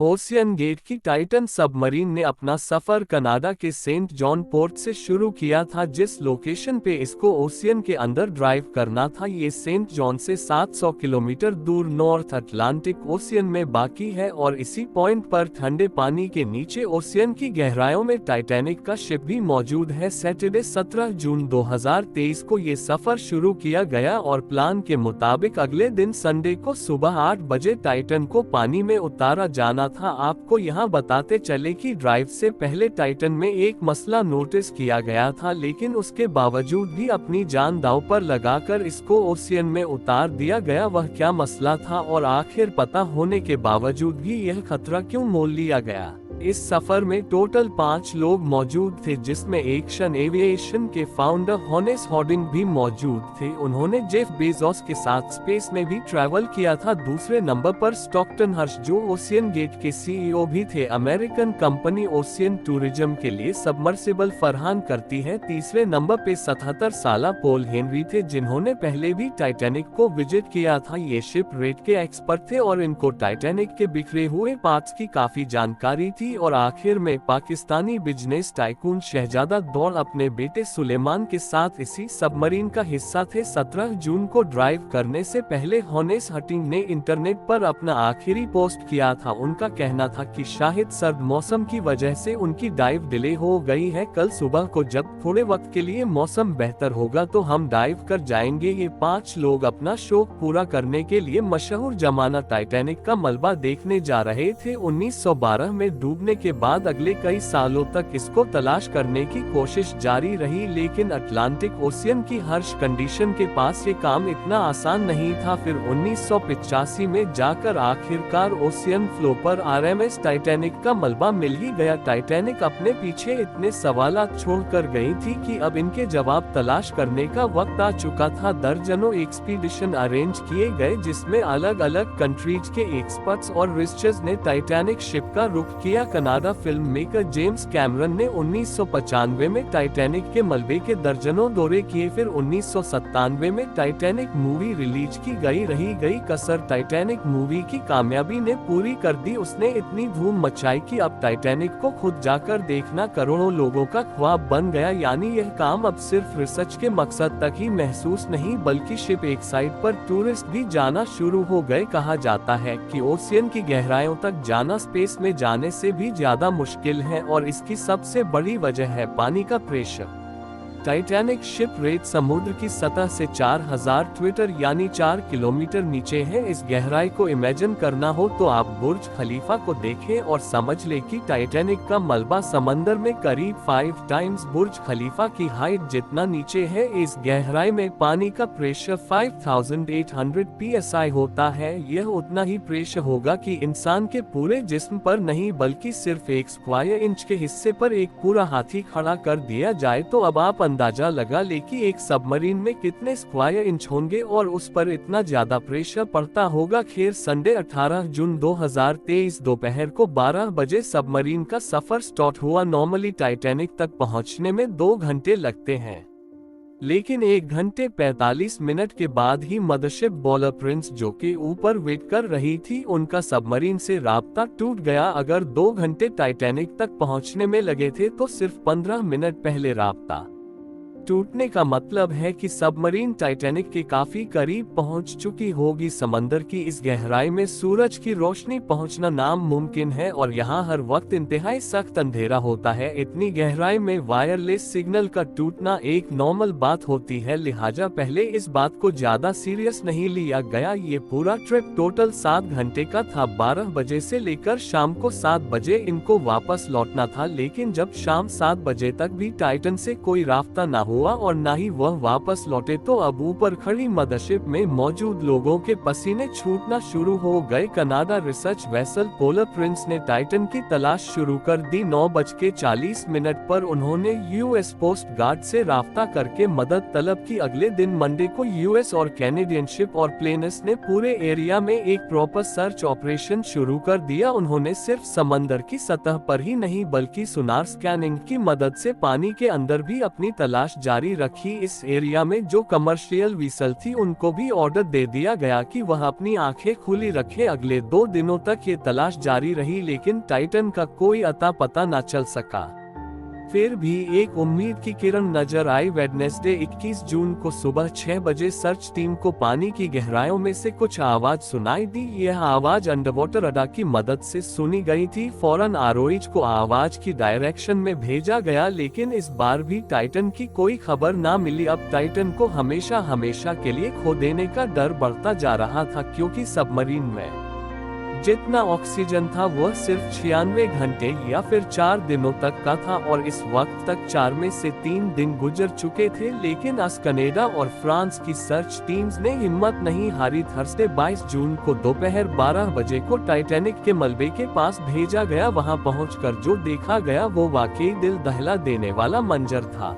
Ocean gate की Titan submarine ने अपना सफर कनाडा के सेंट जॉन पोर्ट से शुरू किया था, जिस लोकेशन पे इसको ओशियन के अंदर ड्राइव करना था। ये सेंट जॉन से 700 किलोमीटर दूर नॉर्थ अटलांटिक ओशियन में बाकी है और इसी पॉइंट पर ठंडे पानी के नीचे ओशियन की गहराइयों में टाइटैनिक का शिप भी मौजूद है। सैटरडे 17 जून 2023 को ये सफर शुरू किया गया और प्लान के मुताबिक अगले दिन संडे को सुबह 8 बजे टाइटन को पानी में उतारा जाना था। आपको यहाँ बताते चले कि ड्राइव से पहले टाइटन में एक मसला नोटिस किया गया था, लेकिन उसके बावजूद भी अपनी जान दांव पर लगाकर इसको ओशियन में उतार दिया गया। वह क्या मसला था और आखिर पता होने के बावजूद भी यह खतरा क्यों मोल लिया गया? इस सफर में टोटल 5 लोग मौजूद थे, जिसमें एक्शन एविएशन के फाउंडर हॉनेस हॉर्डिंग भी मौजूद थे। उन्होंने जेफ बेजोस के साथ स्पेस में भी ट्रैवल किया था। दूसरे नंबर पर स्टॉकटन हर्श, जो ओशियन गेट के सीईओ भी थे। अमेरिकन कंपनी ओशियन टूरिज्म के लिए सबमर्सिबल फराहम करती है। तीसरे नंबर पे 77 साला पॉल हेनरी थे, जिन्होंने पहले भी टाइटैनिक को विजिट किया था। ये शिप रेट के एक्सपर्ट थे और इनको टाइटैनिक के बिखरे हुए पार्ट्स की काफी जानकारी थी। और आखिर में पाकिस्तानी बिजनेस टाइकून शहजादा दौर अपने बेटे सुलेमान के साथ इसी सबमरीन का हिस्सा थे। 17 जून को ड्राइव करने से पहले हॉनेस हॉर्डिंग ने इंटरनेट पर अपना आखिरी पोस्ट किया था। उनका कहना था कि शायद सर्द मौसम की वजह से उनकी डाइव डिले हो गई है। कल सुबह को जब थोड़े वक्त के लिए मौसम बेहतर होगा तो हम डाइव कर जाएंगे। ये 5 लोग अपना शौक पूरा करने के लिए मशहूर जमाना टाइटैनिक का मलबा देखने जा रहे थे। 1912 में डूबने के बाद अगले कई सालों तक इसको तलाश करने की कोशिश जारी रही, लेकिन अटलांटिक ओशियन की हर्श कंडीशन के पास ये काम इतना आसान नहीं था। फिर 1985 में जाकर आखिरकार ओशियन फ्लो पर आरएमएस टाइटैनिक का मलबा मिल ही गया। टाइटैनिक अपने पीछे इतने सवालात छोड़कर गई थी कि अब इनके जवाब तलाश करने का वक्त आ चुका था। दर्जनों एक्सपीडिशन अरेंज किए गए, जिसमें अलग अलग कंट्रीज के एक्सपर्ट्स और रिसर्चर्स ने टाइटैनिक शिप का रुख किया। Canada film maker James Cameron ने 1995 में टाइटैनिक के मलबे के दर्जनों दौरे किए। फिर 1997 में टाइटैनिक मूवी रिलीज की गई कसर टाइटैनिक मूवी की कामयाबी ने पूरी कर दी। उसने इतनी धूम मचाई कि अब टाइटैनिक को खुद जाकर देखना करोड़ों लोगों का ख्वाब बन गया। यानी यह काम अब सिर्फ रिसर्च के मकसद तक ही महसूस नहीं, बल्कि शिप एक साइड पर टूरिस्ट भी जाना शुरू हो गए। कहा जाता है कि ओशियन की गहराइयों तक जाना स्पेस में जाने से भी ज्यादा मुश्किल है और इसकी सबसे बड़ी वजह है पानी का प्रेशर। टाइटैनिक शिप रेट समुद्र की सतह से 4000 ट्विटर यानी 4 किलोमीटर नीचे है। इस गहराई को इमेजिन करना हो तो आप बुर्ज खलीफा को देखें और समझ ले कि टाइटैनिक का मलबा समंदर में करीब 5 टाइम्स बुर्ज खलीफा की हाइट जितना नीचे है। इस गहराई में पानी का प्रेशर 5800 psi होता है। यह उतना ही प्रेशर होगा कि इंसान के पूरे जिस्म पर नहीं, बल्कि सिर्फ 1 स्क्वायर इंच के हिस्से पर एक पूरा हाथी खड़ा कर दिया जाए। तो अब आप अंदाजा लगा ले कि एक सबमरीन में कितने स्क्वायर इंच होंगे और उस पर इतना ज्यादा प्रेशर पड़ता होगा। खैर, संडे 18 जून 2023 दोपहर को 12 बजे सबमरीन का सफर स्टार्ट हुआ। नॉर्मली टाइटैनिक तक पहुंचने में 2 घंटे लगते हैं, लेकिन 1 घंटे 45 मिनट के बाद ही मदरशिप बॉलर प्रिंस, जो कि ऊपर वेट कर रही थी, उनका सबमरीन से राब्ता टूट गया। अगर 2 घंटे टाइटैनिक तक पहुंचने में लगे थे तो सिर्फ 15 मिनट पहले राब्ता टूटने का मतलब है कि सबमरीन टाइटैनिक के काफी करीब पहुंच चुकी होगी। समंदर की इस गहराई में सूरज की रोशनी पहुंचना नामुमकिन है और यहां हर वक्त इंतहाई सख्त अंधेरा होता है। इतनी गहराई में वायरलेस सिग्नल का टूटना एक नॉर्मल बात होती है, लिहाजा पहले इस बात को ज्यादा सीरियस नहीं लिया गया। ये पूरा ट्रिप टोटल 7 घंटे का था। 12 बजे से लेकर शाम को 7 बजे इनको वापस लौटना था, लेकिन जब शाम 7 बजे तक भी टाइटन से कोई राफ्ता न हुआ और ना ही वह वापस लौटे तो अब ऊपर खड़ी मदरशिप में मौजूद लोगों के पसीने छूटना शुरू हो गए। Canada research vessel polar Prince ने टाइटन की तलाश शुरू कर दी। 9:40 पर उन्होंने यूएस पोस्ट गार्ड से राफ्ता करके मदद तलब की। अगले दिन मंडे को यूएस और कैनेडियन शिप और प्लेनर्स ने पूरे एरिया में एक प्रॉपर सर्च ऑपरेशन शुरू कर दिया। उन्होंने सिर्फ समंदर की सतह पर ही नहीं, बल्कि सोनार स्कैनिंग की मदद से पानी के अंदर भी अपनी तलाश जारी रखी। इस एरिया में जो कमर्शियल व्हीसल थी उनको भी ऑर्डर दे दिया गया कि वह अपनी आंखें खुली रखें। अगले 2 दिनों तक ये तलाश जारी रही, लेकिन टाइटन का कोई अता पता न चल सका। फिर भी एक उम्मीद की किरण नजर आई। वेडनेसडे 21 जून को सुबह 6 बजे सर्च टीम को पानी की गहराइयों में से कुछ आवाज सुनाई दी। यह आवाज अंडरवाटर रडार की मदद से सुनी गई थी। फौरन आरओएच को आवाज की डायरेक्शन में भेजा गया, लेकिन इस बार भी टाइटन की कोई खबर ना मिली। अब टाइटन को हमेशा के लिए खो देने का डर बढ़ता जा रहा था, क्योंकि सबमरीन में जितना ऑक्सीजन था वह सिर्फ 96 घंटे या फिर 4 दिनों तक का था, और इस वक्त तक 4 में से 3 दिन गुजर चुके थे। लेकिन कनाडा और फ्रांस की सर्च टीम्स ने हिम्मत नहीं हारी। थर्सडे 22 जून को दोपहर 12 बजे को टाइटैनिक के मलबे के पास भेजा गया। वहां पहुंचकर जो देखा गया वो वाकई दिल दहला देने वाला मंजर था।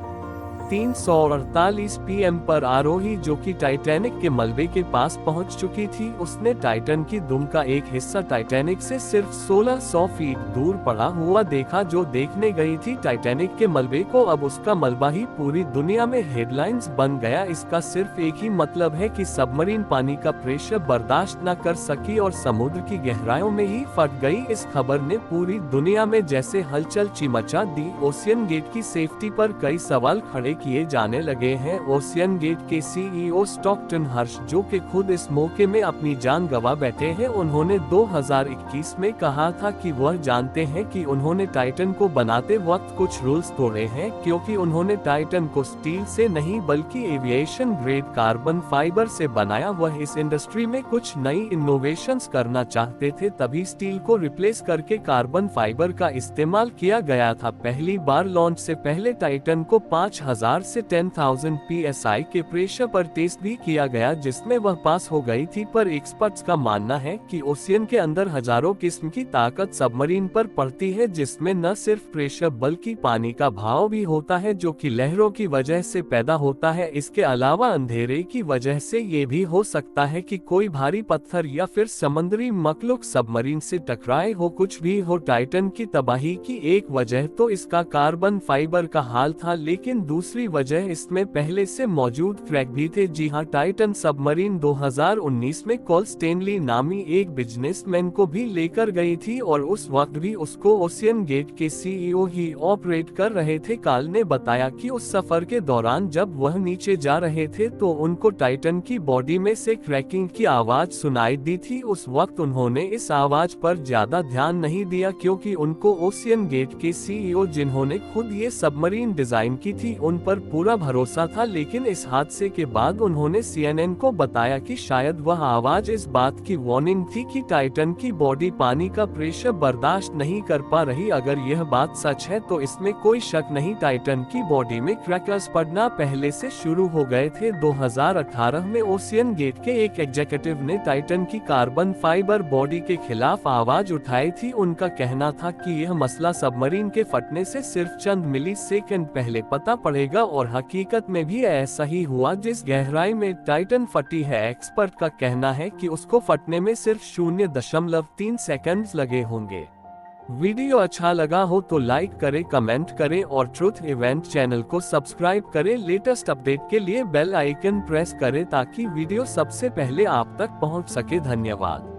3:48 PM पर आरोही, जो कि टाइटैनिक के मलबे के पास पहुंच चुकी थी, उसने टाइटन की दुम का एक हिस्सा टाइटैनिक से सिर्फ 1600 फीट दूर पड़ा हुआ देखा। जो देखने गई थी टाइटैनिक के मलबे को, अब उसका मलबा ही पूरी दुनिया में हेडलाइंस बन गया। इसका सिर्फ एक ही मतलब है कि सबमरीन पानी का प्रेशर बर्दाश्त न कर सकी और समुद्र की गहराइयों में ही फट गई। इस खबर ने पूरी दुनिया में जैसे हलचल मचा दी। ओशियन गेट की सेफ्टी पर कई सवाल खड़े किए जाने लगे हैं। ओशियन गेट के CEO स्टॉकटन हर्ष, जो कि खुद इस मौके में अपनी जान गंवा बैठे हैं, उन्होंने 2021 में कहा था कि वह जानते हैं कि उन्होंने टाइटन को बनाते वक्त कुछ रूल्स तोड़े हैं, क्योंकि उन्होंने टाइटन को स्टील से नहीं बल्कि एविएशन ग्रेड कार्बन फाइबर से बनाया। वह इस इंडस्ट्री में कुछ नई इनोवेशंस करना चाहते थे, तभी स्टील को रिप्लेस करके कार्बन फाइबर का इस्तेमाल किया गया था। पहली बार लॉन्च से पहले टाइटन को 5000 से 10,000 PSI के प्रेशर पर टेस्ट भी किया गया, जिसमें वह पास हो गई थी। पर एक्सपर्ट्स का मानना है कि ओशियन के अंदर हजारों किस्म की ताकत सबमरीन पर पड़ती है, जिसमें न सिर्फ प्रेशर बल्कि पानी का भाव भी होता है, जो कि लहरों की वजह से पैदा होता है। इसके अलावा अंधेरे की वजह से ये भी हो सकता है कि कोई भारी पत्थर या फिर समुद्री मखलूक सबमरीन से टकराए हो। कुछ भी हो, टाइटन की तबाही की एक वजह तो इसका कार्बन फाइबर का हाल था, लेकिन दूसरी वजह इसमें पहले से मौजूद क्रैक भी थे। जी हां, टाइटन सबमरीन 2019 में कॉल स्टेनली नामी एक बिजनेसमैन को भी लेकर गई थी, और उस वक्त भी उसको ओशियन गेट के CEO ही ऑपरेट कर रहे थे। कॉल ने बताया कि उस सफर के दौरान जब वह नीचे जा रहे थे तो उनको टाइटन की बॉडी में से क्रैकिंग की आवाज सुनाई दी थी। उस वक्त उन्होंने इस आवाज पर ज्यादा ध्यान नहीं दिया, क्योंकि उनको ओशियन गेट के CEO, जिन्होंने खुद ये सबमरीन डिजाइन की थी, उन पर पूरा भरोसा था। लेकिन इस हादसे के बाद उन्होंने CNN को बताया कि शायद वह आवाज इस बात की वार्निंग थी कि टाइटन की बॉडी पानी का प्रेशर बर्दाश्त नहीं कर पा रही। अगर यह बात सच है तो इसमें कोई शक नहीं, टाइटन की बॉडी में क्रैकर्स पड़ना पहले से शुरू हो गए थे। 2018 में ओशियन गेट के एक एग्जीक्यूटिव ने टाइटन की कार्बन फाइबर बॉडी के खिलाफ आवाज उठाई थी। उनका कहना था कि यह मसला सबमरीन के फटने से सिर्फ चंद मिलीसेकंड पहले पता पड़ेगा, और हकीकत में भी ऐसा ही हुआ। जिस गहराई में टाइटन फटी है, एक्सपर्ट का कहना है कि उसको फटने में सिर्फ 0.3 सेकंड्स लगे होंगे। वीडियो अच्छा लगा हो तो लाइक करें, कमेंट करें और ट्रुथ इवेंट चैनल को सब्सक्राइब करें। लेटेस्ट अपडेट के लिए बेल आइकन प्रेस करें ताकि वीडियो सबसे पहले आप तक पहुंच सके। धन्यवाद।